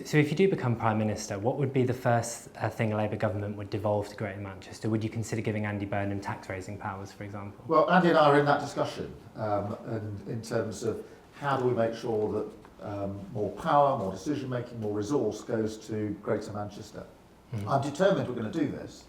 So if you do become Prime Minister, what would be the first thing a Labour government would devolve to Greater Manchester? Would you consider giving Andy Burnham tax-raising powers, for example? Well, Andy and I are in that discussion, and in terms of how do we make sure that more power, more decision-making, more resource goes to Greater Manchester. Mm-hmm. I'm determined we're going to do this.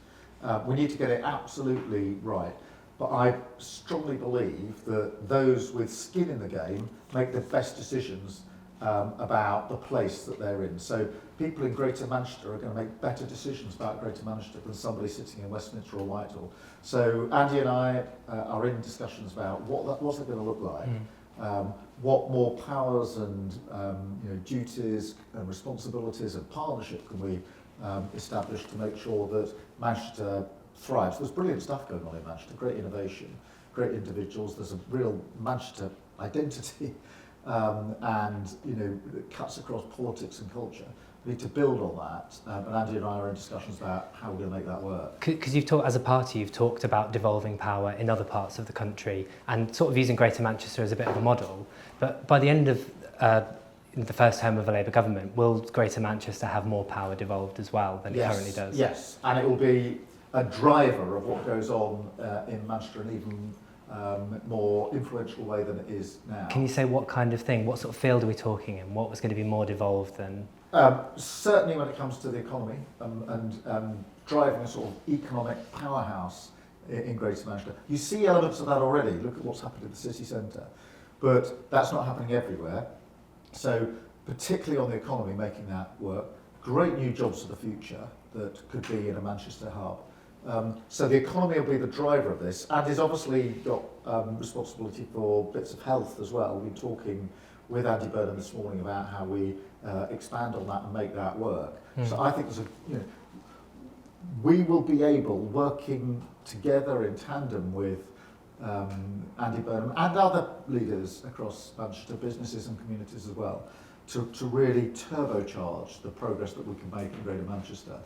We need to get it absolutely right. But I strongly believe that those with skin in the game make the best decisions about the place that they're in. So people in Greater Manchester are going to make better decisions about Greater Manchester than somebody sitting in Westminster or Whitehall. So Andy and I are in discussions about what's it going to look like, what more powers and duties and responsibilities and partnership can we establish to make sure that Manchester thrives. There's brilliant stuff going on in Manchester, great innovation, great individuals, there's a real Manchester identity. And it cuts across politics and culture. We need to build on that, and Andy and I are in discussions about how we're going to make that work. Because you've talked, as a party, you've talked about devolving power in other parts of the country and sort of using Greater Manchester as a bit of a model. But by the end of the first term of a Labour government, will Greater Manchester have more power devolved as well than it currently does? Yes, and it will be a driver of what goes on in Manchester, and even more influential way than it is now. Can you say what kind of thing, what sort of field are we talking in? What was going to be more devolved than? Certainly when it comes to the economy and driving a sort of economic powerhouse in Greater Manchester. You see elements of that already. Look at what's happened in the city centre. But that's not happening everywhere. So particularly on the economy, making that work. Great new jobs for the future that could be in a Manchester hub. So the economy will be the driver of this, and has obviously got responsibility for bits of health as well. We've been talking with Andy Burnham this morning about how we expand on that and make that work. So I think we will be able, working together in tandem with Andy Burnham and other leaders across Manchester, businesses and communities as well, to really turbocharge the progress that we can make in Greater Manchester.